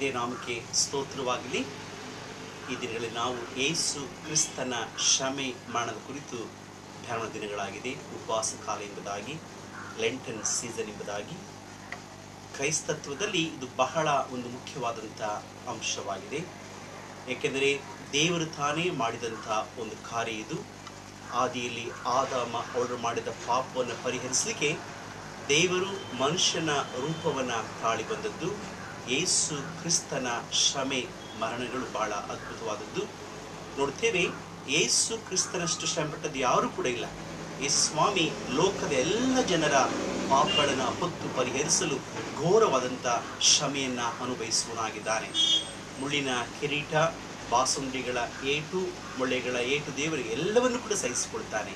ಇದೇ ನಾಮಕ್ಕೆ ಸ್ತೋತ್ರವಾಗಲಿ. ಈ ದಿನಗಳಲ್ಲಿ ನಾವು ಯೇಸು ಕ್ರಿಸ್ತನ ಶ್ರಮೆ ಮರಣದ ಕುರಿತು ಧ್ಯಾನ ದಿನಗಳಾಗಿದೆ. ಉಪವಾಸ ಕಾಲ ಎಂಬುದಾಗಿ, ಲೆಂಟನ್ ಸೀಸನ್ ಎಂಬುದಾಗಿ ಕ್ರೈಸ್ತತ್ವದಲ್ಲಿ ಇದು ಬಹಳ ಒಂದು ಮುಖ್ಯವಾದಂಥ ಅಂಶವಾಗಿದೆ. ಏಕೆಂದರೆ ದೇವರು ತಾನೇ ಮಾಡಿದಂಥ ಒಂದು ಕಾರ್ಯ ಇದು. ಆದಿಯಲ್ಲಿ ಆದಾಮ ಅವರು ಮಾಡಿದ ಪಾಪವನ್ನು ಪರಿಹರಿಸಲಿಕ್ಕೆ ದೇವರು ಮನುಷ್ಯನ ರೂಪವನ್ನು ತಾಳಿ ಬಂದದ್ದು. ಯೇಸು ಕ್ರಿಸ್ತನ ಶ್ರಮೆ ಮರಣಗಳು ಬಹಳ ಅದ್ಭುತವಾದದ್ದು. ನೋಡ್ತೇವೆ, ಯೇಸು ಕ್ರಿಸ್ತನಷ್ಟು ಶ್ರಮಪಟ್ಟದ್ದು ಯಾರೂ ಕೂಡ ಇಲ್ಲ. ಯೇಸು ಸ್ವಾಮಿ ಲೋಕದ ಎಲ್ಲ ಜನರ ಪಾಪಗಳನ್ನು ಹೊತ್ತು ಪರಿಹರಿಸಲು ಘೋರವಾದಂಥ ಶ್ರಮೆಯನ್ನು ಅನುಭವಿಸುವನಾಗಿದ್ದಾನೆ. ಮುಳ್ಳಿನ ಕಿರೀಟ, ಬಾಸುಂಡಿಗಳ ಏಟು, ಮೊಳೆಗಳ ಏಟು, ದೇವರಿಗೆ ಎಲ್ಲವನ್ನು ಕೂಡ ಸಹಿಸಿಕೊಳ್ತಾನೆ.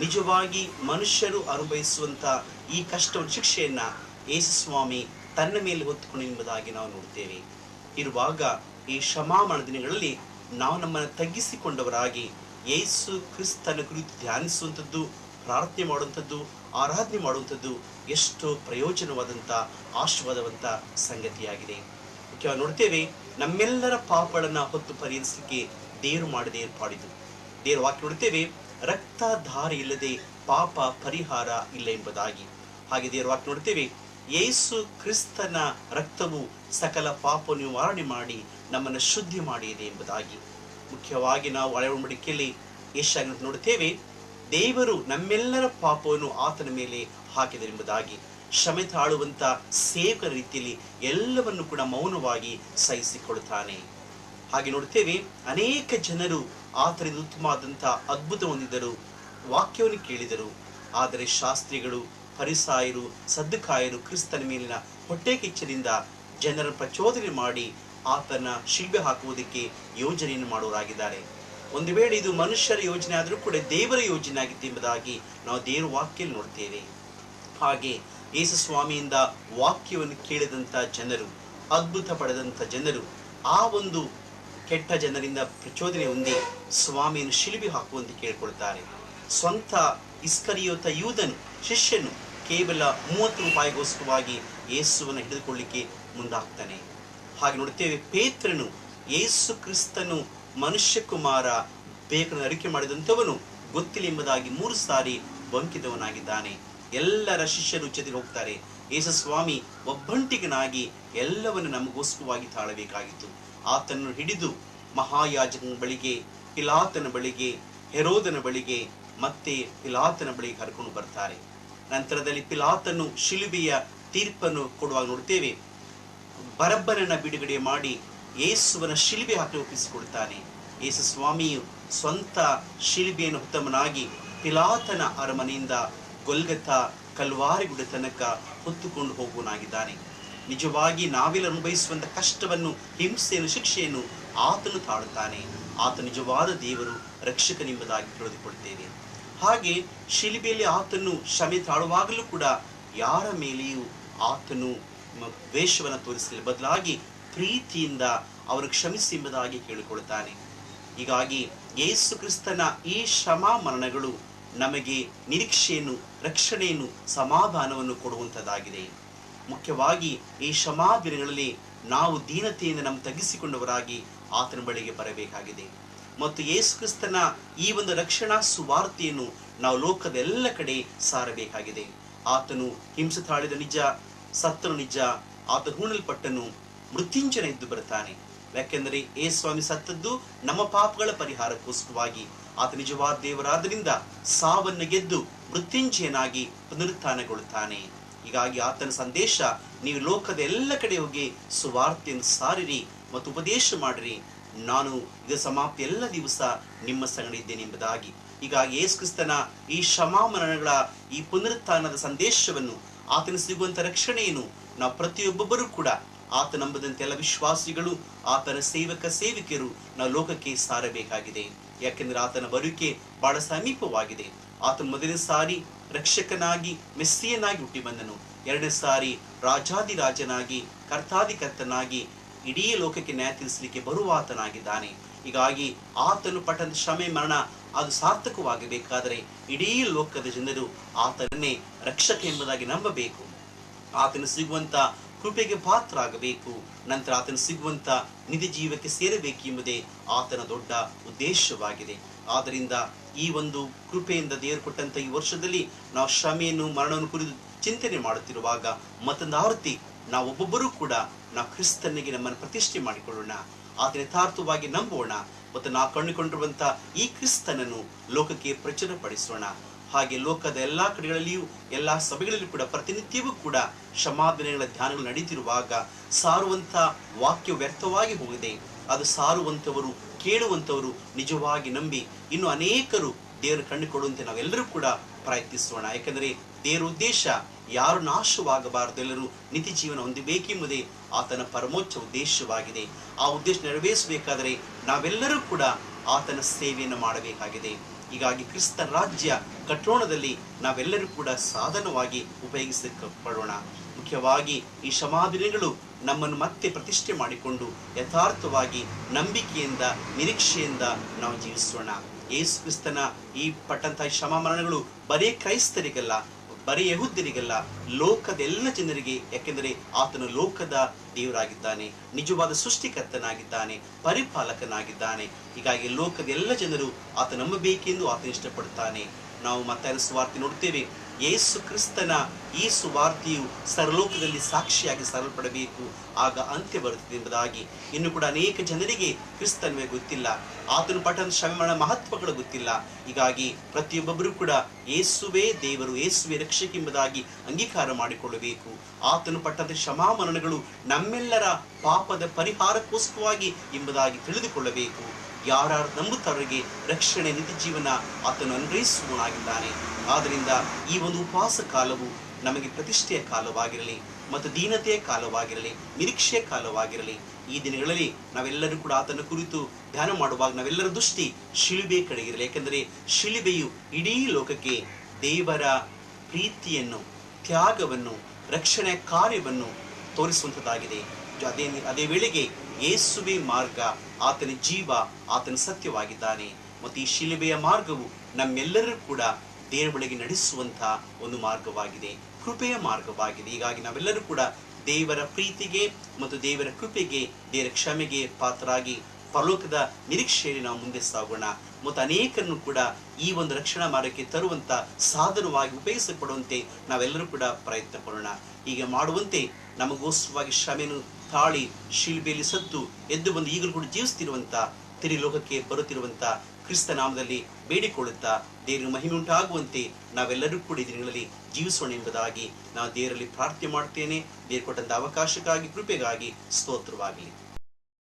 ನಿಜವಾಗಿ ಮನುಷ್ಯರು ಅನುಭವಿಸುವಂಥ ಈ ಕಷ್ಟವನ್ನು, ಶಿಕ್ಷೆಯನ್ನು ಯೇಸು ಸ್ವಾಮಿ ತನ್ನ ಮೇಲೆ ಹೊತ್ತುಕೊಂಡು ಎಂಬುದಾಗಿ ನಾವು ನೋಡ್ತೇವೆ. ಇರುವಾಗ ಈ ಕ್ಷಮಾಮರಣ ದಿನಗಳಲ್ಲಿ ನಾವು ನಮ್ಮನ್ನು ತಗ್ಗಿಸಿಕೊಂಡವರಾಗಿ ಯೇಸು ಕ್ರಿಸ್ತನ ಕುರಿತು ಧ್ಯಾನಿಸುವಂಥದ್ದು, ಪ್ರಾರ್ಥನೆ ಮಾಡುವಂಥದ್ದು, ಆರಾಧನೆ ಮಾಡುವಂಥದ್ದು ಎಷ್ಟೋ ಪ್ರಯೋಜನವಾದಂಥ ಆಶೀರ್ವಾದವಂತ ಸಂಗತಿಯಾಗಿದೆ. ಮುಖ್ಯವಾಗಿ ನೋಡ್ತೇವೆ, ನಮ್ಮೆಲ್ಲರ ಪಾಪಗಳನ್ನು ಹೊತ್ತು ಪರಿಹರಿಸಲಿಕ್ಕೆ ದೇವರು ಮಾಡಿದ ಏರ್ಪಾಡಿದು. ದೇವರ ವಾಕ್ಯ ನೋಡ್ತೇವೆ, ರಕ್ತಧಾರೆ ಇಲ್ಲದೆ ಪಾಪ ಪರಿಹಾರ ಇಲ್ಲ ಎಂಬುದಾಗಿ. ಹಾಗೆ ದೇವರ ವಾಕ್ಯ ನೋಡ್ತೇವೆ, ಯೇಸು ಕ್ರಿಸ್ತನ ರಕ್ತವು ಸಕಲ ಪಾಪ ನಿವಾರಣೆ ಮಾಡಿ ನಮ್ಮನ್ನು ಶುದ್ಧಿ ಮಾಡಿದೆ ಎಂಬುದಾಗಿ. ಮುಖ್ಯವಾಗಿ ನಾವು ಹಳೆಯ ಒಡಂಬಡಿಕೆಯಲ್ಲಿ ಯೆಶಾಯನ ನೋಡುತ್ತೇವೆ, ದೇವರು ನಮ್ಮೆಲ್ಲರ ಪಾಪವನ್ನು ಆತನ ಮೇಲೆ ಹಾಕಿದರೆಂಬುದಾಗಿ. ಕ್ಷಮೆ ತಾಳುವಂಥ ಸೇವಕರ ರೀತಿಯಲ್ಲಿ ಎಲ್ಲವನ್ನು ಕೂಡ ಮೌನವಾಗಿ ಸಹಿಸಿಕೊಳ್ಳುತ್ತಾನೆ. ಹಾಗೆ ನೋಡುತ್ತೇವೆ, ಅನೇಕ ಜನರು ಆತನಿಂದ ಉತ್ತಮವಾದಂಥ ಅದ್ಭುತ ಹೊಂದಿದರು, ವಾಕ್ಯವನ್ನು ಕೇಳಿದರು. ಆದರೆ ಶಾಸ್ತ್ರಿಗಳು, ಫರಿಸಾಯರು, ಸದ್ದುಕಾಯರು ಕ್ರಿಸ್ತನ ಮೇಲಿನ ಹೊಟ್ಟೆ ಕಿಚ್ಚರಿಂದ ಜನರ ಪ್ರಚೋದನೆ ಮಾಡಿ ಆತನ ಶಿಲ್ಬೆ ಹಾಕುವುದಕ್ಕೆ ಯೋಜನೆಯನ್ನು ಮಾಡುವರಾಗಿದ್ದಾರೆ. ಒಂದು ವೇಳೆ ಇದು ಮನುಷ್ಯರ ಯೋಜನೆ ಆದರೂ ಕೂಡ ದೇವರ ಯೋಜನೆ ಆಗಿತ್ತು ಎಂಬುದಾಗಿ ನಾವು ದೇವರ ವಾಕ್ಯದಲ್ಲಿ ನೋಡ್ತೇವೆ. ಹಾಗೆ ಯೇಸು ಸ್ವಾಮಿಯಿಂದ ವಾಕ್ಯವನ್ನು ಕೇಳಿದಂಥ ಜನರು, ಅದ್ಭುತ ಪಡೆದಂಥ ಜನರು ಆ ಒಂದು ಕೆಟ್ಟ ಜನರಿಂದ ಪ್ರಚೋದನೆ ಹೊಂದಿ ಸ್ವಾಮಿಯನ್ನು ಶಿಲ್ಬೆ ಹಾಕುವಂತೆ ಕೇಳಿಕೊಳ್ತಾರೆ. ಸ್ವಂತ ಇಸ್ಕರಿಯೋತ ಯೂದನು, ಶಿಷ್ಯನು, ಕೇವಲ 30 ರೂಪಾಯಿಗೋಸ್ಕರವಾಗಿ ಯೇಸುವನ್ನು ಹಿಡಿದುಕೊಳ್ಳಿಕ್ಕೆ ಮುಂದಾಗ್ತಾನೆ. ಹಾಗೆ ನೋಡುತ್ತೇವೆ, ಪೇತ್ರನು, ಯೇಸು ಕ್ರಿಸ್ತನು ಮನುಷ್ಯ ಕುಮಾರ ಬೇಕನ್ನು ಅರಿಕೆ ಮಾಡಿದಂಥವನು ಗೊತ್ತಿಲ್ಲ ಎಂಬುದಾಗಿ 3 ಸಾರಿ ಬಂಕಿದವನಾಗಿದ್ದಾನೆ. ಎಲ್ಲರ ಶಿಷ್ಯರು ಜೊತೆಗೆ ಹೋಗ್ತಾರೆ. ಯೇಸು ಸ್ವಾಮಿ ಒಬ್ಬಂಟಿಗನಾಗಿ ಎಲ್ಲವನ್ನು ನಮಗೋಸ್ಕರವಾಗಿ ತಾಳಬೇಕಾಗಿತ್ತು. ಆತನನ್ನು ಹಿಡಿದು ಮಹಾಯಾಜಕನ ಬಳಿಗೆ, ಪಿಲಾತನ ಬಳಿಗೆ, ಹೆರೋದನ ಬಳಿಗೆ, ಮತ್ತೆ ಪಿಲಾತನ ಬಳಿಗೆ ಕರ್ಕೊಂಡು ಬರ್ತಾರೆ. ನಂತರದಲ್ಲಿ ಪಿಲಾತನು ಶಿಲುಬೆಯ ತೀರ್ಪನ್ನು ಕೊಡುವಾಗ ನೋಡ್ತೇವೆ, ಬರಬ್ಬನನ್ನ ಬಿಡುಗಡೆ ಮಾಡಿ ಯೇಸುವನ ಶಿಲುಬೆ ಹಾಕಿ ಒಪ್ಪಿಸಿಕೊಡ್ತಾನೆ. ಯೇಸು ಸ್ವಾಮಿಯು ಸ್ವಂತ ಶಿಲುಬೆಯನ್ನು ಹೊತ್ತವನಾಗಿ ಪಿಲಾತನ ಅರಮನೆಯಿಂದ ಗೊಲ್ಗತಾ ಕಲ್ವಾರಿ ಗುಡ್ಡ ತನಕ ಹೊತ್ತುಕೊಂಡು ಹೋಗುವನಾಗಿದ್ದಾನೆ. ನಿಜವಾಗಿ ನಾವೆಲ್ಲ ಅನುಭವಿಸುವಂಥ ಕಷ್ಟವನ್ನು, ಹಿಂಸೆಯನ್ನು, ಶಿಕ್ಷೆಯನ್ನು ಆತನು ತಾಳುತ್ತಾನೆ. ಆತ ನಿಜವಾದ ದೇವರು, ರಕ್ಷಕನೆಂಬುದಾಗಿ ತಿಳಿದುಕೊಳ್ತೇವೆ. ಹಾಗೆ ಶಿಲುಬೆಯಲ್ಲಿ ಆತನು ಕ್ಷಮೆ ತಾಳುವಾಗಲೂ ಕೂಡ ಯಾರ ಮೇಲೆಯೂ ಆತನು ದ್ವೇಷವನ್ನು ತೋರಿಸಲಿಲ್ಲ, ಬದಲಾಗಿ ಪ್ರೀತಿಯಿಂದ ಅವರು ಕ್ಷಮಿಸಿ ಎಂಬುದಾಗಿ ಕೇಳಿಕೊಳ್ತಾನೆ. ಹೀಗಾಗಿ ಯೇಸು ಕ್ರಿಸ್ತನ ಈ ಶ್ರಮ ಮರಣಗಳು ನಮಗೆ ನಿರೀಕ್ಷೆಯನ್ನು, ರಕ್ಷಣೆಯನ್ನು, ಸಮಾಧಾನವನ್ನು ಕೊಡುವಂಥದ್ದಾಗಿದೆ. ಮುಖ್ಯವಾಗಿ ಈ ಕ್ಷಮಾ ದಿನಗಳಲ್ಲಿ ನಾವು ದೀನತೆಯಿಂದ ನಮ್ಮ ತಗ್ಗಿಸಿಕೊಂಡವರಾಗಿ ಆತನ ಬಳಿಗೆ ಬರಬೇಕಾಗಿದೆ. ಮತ್ತು ಯೇಸು ಕ್ರಿಸ್ತನ ಈ ಒಂದು ರಕ್ಷಣಾ ಸುವಾರ್ತೆಯನ್ನು ನಾವು ಲೋಕದ ಎಲ್ಲ ಕಡೆ ಸಾರಬೇಕಾಗಿದೆ. ಆತನು ಹಿಂಸೆ ತಾಳಿದ ನಿಜ, ಸತ್ತನು ನಿಜ, ಆತ ಹೂಣಲ್ಪಟ್ಟನು, ಮೃತ್ಯುಂಜಯನ ಎದ್ದು ಬರ್ತಾನೆ. ಯಾಕೆಂದರೆ ಯೇಸು ಸ್ವಾಮಿ ಸತ್ತದ್ದು ನಮ್ಮ ಪಾಪಗಳ ಪರಿಹಾರಕ್ಕೋಸ್ಕರವಾಗಿ. ಆತ ನಿಜವಾದ ದೇವರಾದ್ದರಿಂದ ಸಾವನ್ನು ಗೆದ್ದು ಮೃತ್ಯುಂಜಯನಾಗಿ ಪುನರುತ್ಥಾನಗೊಳ್ಳುತ್ತಾನೆ. ಹೀಗಾಗಿ ಆತನ ಸಂದೇಶ, ನೀವು ಲೋಕದ ಎಲ್ಲ ಕಡೆ ಹೋಗಿ ಸುವಾರ್ತೆಯನ್ನು ಸಾರಿರಿ ಮತ್ತು ಉಪದೇಶ ಮಾಡಿರಿ, ನಾನು ಇದು ಸಮಾಪ್ತಿ ಎಲ್ಲ ದಿವಸ ನಿಮ್ಮ ಸಂಗಡ ಇದ್ದೇನೆ ಎಂಬುದಾಗಿ. ಹೀಗಾಗಿ ಯೇಸು ಕ್ರಿಸ್ತನ ಈ ಕ್ಷಮಾಮರಣಗಳ ಈ ಪುನರುತ್ಥಾನದ ಸಂದೇಶವನ್ನು, ಆತನ ಸಿಗುವಂಥ ರಕ್ಷಣೆಯನ್ನು ನಾವು ಪ್ರತಿಯೊಬ್ಬೊಬ್ಬರೂ ಕೂಡ ಆತ ನಂಬದಂತೆ ಎಲ್ಲ ವಿಶ್ವಾಸಿಗಳು, ಆತನ ಸೇವಕ ಸೇವಿಕೆಯರು ನಾವು ಲೋಕಕ್ಕೆ ಸಾರಬೇಕಾಗಿದೆ. ಯಾಕೆಂದರೆ ಆತನ ಬರುವಿಕೆ ಬಹಳ ಸಮೀಪವಾಗಿದೆ. ಆತನ ಮೊದಲನೇ ಸಾರಿ ರಕ್ಷಕನಾಗಿ, ಮೆಸ್ಸಿಯನಾಗಿ ಹುಟ್ಟಿ ಬಂದನು. 2ನೇ ಸಾರಿ ರಾಜಾದಿರಾಜನಾಗಿ, ಕರ್ತಾದಿಕರ್ತನಾಗಿ ಇಡೀ ಲೋಕಕ್ಕೆ ನ್ಯಾಯ ತೀರಿಸಲಿಕ್ಕೆ ಬರುವ ಆತನಾಗಿದ್ದಾನೆ. ಹೀಗಾಗಿ ಆತನು ಪಟ್ಟಂತ ಶ್ರಮೆ ಮರಣ ಅದು ಸಾರ್ಥಕವಾಗಬೇಕಾದರೆ ಇಡೀ ಲೋಕದ ಜನರು ಆತನನ್ನೇ ರಕ್ಷಕ ಎಂಬುದಾಗಿ ನಂಬಬೇಕು. ಆತನು ಸಿಗುವಂಥ ಕೃಪೆಗೆ ಪಾತ್ರರಾಗಬೇಕು, ನಂತರ ಆತನ ಸಿಗುವಂತ ನಿಧಿ ಜೀವಕ್ಕೆ ಸೇರಬೇಕು ಎಂಬುದೇ ಆತನ ದೊಡ್ಡ ಉದ್ದೇಶವಾಗಿದೆ. ಆದ್ದರಿಂದ ಈ ಒಂದು ಕೃಪೆಯಿಂದ ದೇವರು ಕೊಟ್ಟಂತ ಈ ವರ್ಷದಲ್ಲಿ ನಾವು ಶ್ರಮೆಯನ್ನು ಮರಣವನ್ನು ಕುರಿತು ಚಿಂತನೆ ಮಾಡುತ್ತಿರುವಾಗ ಮತ್ತೊಂದು ಆವೃತ್ತಿ ನಾವು ಒಬ್ಬೊಬ್ಬರೂ ಕೂಡ ನಾವು ಕ್ರಿಸ್ತನಿಗೆ ನಮ್ಮನ್ನು ಪ್ರತಿಷ್ಠೆ ಮಾಡಿಕೊಳ್ಳೋಣ, ಆತನ ಯಥಾರ್ಥವಾಗಿ ನಂಬೋಣ ಮತ್ತು ನಾವು ಕಂಡುಕೊಂಡಿರುವಂತ ಈ ಕ್ರಿಸ್ತನನ್ನು ಲೋಕಕ್ಕೆ ಪ್ರಚುರಪಡಿಸೋಣ. ಹಾಗೆ ಲೋಕದ ಎಲ್ಲಾ ಕಡೆಗಳಲ್ಲಿಯೂ ಎಲ್ಲಾ ಸಭೆಗಳಲ್ಲಿಯೂ ಕೂಡ ಪ್ರತಿನಿತ್ಯವೂ ಕೂಡ ಕ್ಷಮಾದಿನಗಳ ಧ್ಯಾನಗಳು ನಡೀತಿರುವಾಗ ಸಾರುವಂತ ವಾಕ್ಯ ವ್ಯರ್ಥವಾಗಿ ಹೋಗಿದೆ. ಅದು ಸಾರುವಂತವರು ಕೇಳುವಂತವರು ನಿಜವಾಗಿ ನಂಬಿ ಇನ್ನು ಅನೇಕರು ದೇವರು ಕಂಡುಕೊಳ್ಳುವಂತೆ ನಾವೆಲ್ಲರೂ ಕೂಡ ಪ್ರಯತ್ನಿಸೋಣ. ಯಾಕಂದರೆ ದೇವರ ಉದ್ದೇಶ ಯಾರು ನಾಶವಾಗಬಾರದು, ಎಲ್ಲರೂ ನಿತ್ಯ ಜೀವನ ಹೊಂದಬೇಕೆಂಬುದೇ ಆತನ ಪರಮೋಚ್ಚ ಉದ್ದೇಶವಾಗಿದೆ. ಆ ಉದ್ದೇಶ ನೆರವೇರಿಸಬೇಕಾದರೆ ನಾವೆಲ್ಲರೂ ಕೂಡ ಆತನ ಸೇವೆಯನ್ನು ಮಾಡಬೇಕಾಗಿದೆ. ಹೀಗಾಗಿ ಕ್ರಿಸ್ತನ ರಾಜ್ಯ ಕಟ್ಟೋಣದಲ್ಲಿ ನಾವೆಲ್ಲರೂ ಕೂಡ ಸಾಧನವಾಗಿ ಉಪಯೋಗಿಸಿಕೊಳ್ಳೋಣ. ಮುಖ್ಯವಾಗಿ ಈ ಕ್ಷಮಾದಿನಗಳು ನಮ್ಮನ್ನು ಮತ್ತೆ ಪ್ರತಿಷ್ಠೆ ಮಾಡಿಕೊಂಡು ಯಥಾರ್ಥವಾಗಿ ನಂಬಿಕೆಯಿಂದ ನಿರೀಕ್ಷೆಯಿಂದ ನಾವು ಜೀವಿಸೋಣ. ಯೇಸು ಕ್ರಿಸ್ತನ ಈ ಪಟ್ಟಂತಹ ಕ್ಷಮಾಮರಣಗಳು ಬರೀ ಕ್ರೈಸ್ತರಿಗಲ್ಲ, ಬರೀ ಯಹೂದ್ಯರಿಗಲ್ಲ, ಲೋಕದ ಎಲ್ಲ ಜನರಿಗೆ. ಯಾಕೆಂದರೆ ಆತನು ಲೋಕದ ದೇವರಾಗಿದ್ದಾನೆ, ನಿಜವಾದ ಸೃಷ್ಟಿಕರ್ತನಾಗಿದ್ದಾನೆ, ಪರಿಪಾಲಕನಾಗಿದ್ದಾನೆ. ಹೀಗಾಗಿ ಲೋಕದ ಎಲ್ಲ ಜನರು ಆತ ನಂಬಬೇಕೆಂದು ಆತ ಇಷ್ಟಪಡುತ್ತಾನೆ. ನಾವು ಮತ್ತಾಯನ ಸುವಾರ್ತೆ ನೋಡ್ತೇವೆ, ಯೇಸು ಕ್ರಿಸ್ತನ ಈ ಸುವಾರ್ತೆಯು ಸರ್ವಲೋಕದಲ್ಲಿ ಸಾಕ್ಷಿಯಾಗಿ ಸಾರಲ್ಪಡಬೇಕು, ಆಗ ಅಂತ್ಯ ಬರುತ್ತದೆ ಎಂಬುದಾಗಿ. ಇನ್ನು ಕೂಡ ಅನೇಕ ಜನರಿಗೆ ಕ್ರಿಸ್ತನವೇ ಗೊತ್ತಿಲ್ಲ, ಆತನು ಪಟ್ಟಣ ಶ್ರಮಣ ಮಹತ್ವಗಳು ಗೊತ್ತಿಲ್ಲ. ಹೀಗಾಗಿ ಪ್ರತಿಯೊಬ್ಬೊಬ್ಬರು ಕೂಡ ಯೇಸುವೇ ದೇವರು, ಯೇಸುವೇ ರಕ್ಷಕ ಎಂಬುದಾಗಿ ಅಂಗೀಕಾರ ಮಾಡಿಕೊಳ್ಳಬೇಕು. ಆತನು ಪಟ್ಟಂತ ಕ್ಷಮಾಮರಣಗಳು ನಮ್ಮೆಲ್ಲರ ಪಾಪದ ಪರಿಹಾರಕ್ಕೋಸ್ಕರವಾಗಿ ಎಂಬುದಾಗಿ ತಿಳಿದುಕೊಳ್ಳಬೇಕು. ಯಾರು ನಂಬುತ್ತವರಿಗೆ ರಕ್ಷಣೆ ನಿತ್ಯ ಜೀವನ ಆತನು ಅನ್ವಯಿಸುವನಾಗಿದ್ದಾನೆ. ಆದ್ದರಿಂದ ಈ ಒಂದು ಉಪವಾಸ ಕಾಲವು ನಮಗೆ ಪ್ರತಿಷ್ಠೆಯ ಕಾಲವಾಗಿರಲಿ ಮತ್ತು ದೀನತೆಯ ಕಾಲವಾಗಿರಲಿ, ನಿರೀಕ್ಷೆಯ ಕಾಲವಾಗಿರಲಿ. ಈ ದಿನಗಳಲ್ಲಿ ನಾವೆಲ್ಲರೂ ಕೂಡ ಆತನ ಕುರಿತು ಧ್ಯಾನ ಮಾಡುವಾಗ ನಾವೆಲ್ಲರ ದೃಷ್ಟಿ ಶಿಲುಬೆ ಕಡೆಗಿರಲಿ. ಯಾಕೆಂದರೆ ಶಿಲುಬೆಯು ಇಡೀ ಲೋಕಕ್ಕೆ ದೇವರ ಪ್ರೀತಿಯನ್ನು, ತ್ಯಾಗವನ್ನು, ರಕ್ಷಣೆಯ ಕಾರ್ಯವನ್ನು ತೋರಿಸುವಂಥದ್ದಾಗಿದೆ. ಅದೇ ವೇಳೆಗೆ ಯೇಸುವೆ ಮಾರ್ಗ, ಆತನ ಜೀವ, ಆತನ ಸತ್ಯವಾಗಿದ್ದಾನೆ. ಮತ್ತು ಈ ಶಿಲುಬೆಯ ಮಾರ್ಗವು ನಮ್ಮೆಲ್ಲರೂ ಕೂಡ ದೇವರ ಬಳಿಗೆ ನಡೆಸುವಂತಹ ಒಂದು ಮಾರ್ಗವಾಗಿದೆ, ಕೃಪೆಯ ಮಾರ್ಗವಾಗಿದೆ. ಹೀಗಾಗಿ ನಾವೆಲ್ಲರೂ ಕೂಡ ದೇವರ ಪ್ರೀತಿಗೆ ಮತ್ತು ದೇವರ ಕೃಪೆಗೆ, ದೇವರ ಕ್ಷಮೆಗೆ ಪಾತ್ರರಾಗಿ ಪರಲೋಕದ ನಿರೀಕ್ಷೆಯಲ್ಲಿ ನಾವು ಮುಂದೆ ಸಾಗೋಣ. ಮತ್ತು ಅನೇಕರನ್ನು ಕೂಡ ಈ ಒಂದು ರಕ್ಷಣಾ ಮಾರ್ಗಕ್ಕೆ ತರುವಂತ ಸಾಧನವಾಗಿ ಉಪಯೋಗಿಸಲ್ಪಡುವಂತೆ ನಾವೆಲ್ಲರೂ ಕೂಡ ಪ್ರಯತ್ನ ಪಡೋಣ. ಹೀಗೆ ಮಾಡುವಂತೆ ನಮಗೋಸ್ಕರವಾಗಿ ಶ್ರಮೆಯನ್ನು ತಾಳಿ ಶಿಲ್ಬೆಯಲ್ಲಿ ಸತ್ತು ಎದ್ದು ಬಂದು ಈಗಲೂ ಕೂಡ ಜೀವಿಸ್ತಿರುವಂತ ತಿರುಲೋಕಕ್ಕೆ ಬರುತ್ತಿರುವಂತ ಕ್ರಿಸ್ತ ನಾಮದಲ್ಲಿ ಬೇಡಿಕೊಳ್ಳುತ್ತಾ ದೇವರ ಮಹಿಮೆ ಉಂಟಾಗುವಂತೆ ನಾವೆಲ್ಲರೂ ಕೂಡ ಈ ದಿನಗಳಲ್ಲಿ ಜೀವಿಸೋಣ ಎಂಬುದಾಗಿ ನಾನು ದೇವರಲ್ಲಿ ಪ್ರಾರ್ಥನೆ ಮಾಡ್ತೇನೆ. ದೇವರು ಕೊಟ್ಟಂತ ಅವಕಾಶಕ್ಕಾಗಿ, ಕೃಪೆಗಾಗಿ ಸ್ತೋತ್ರವಾಗಲಿ.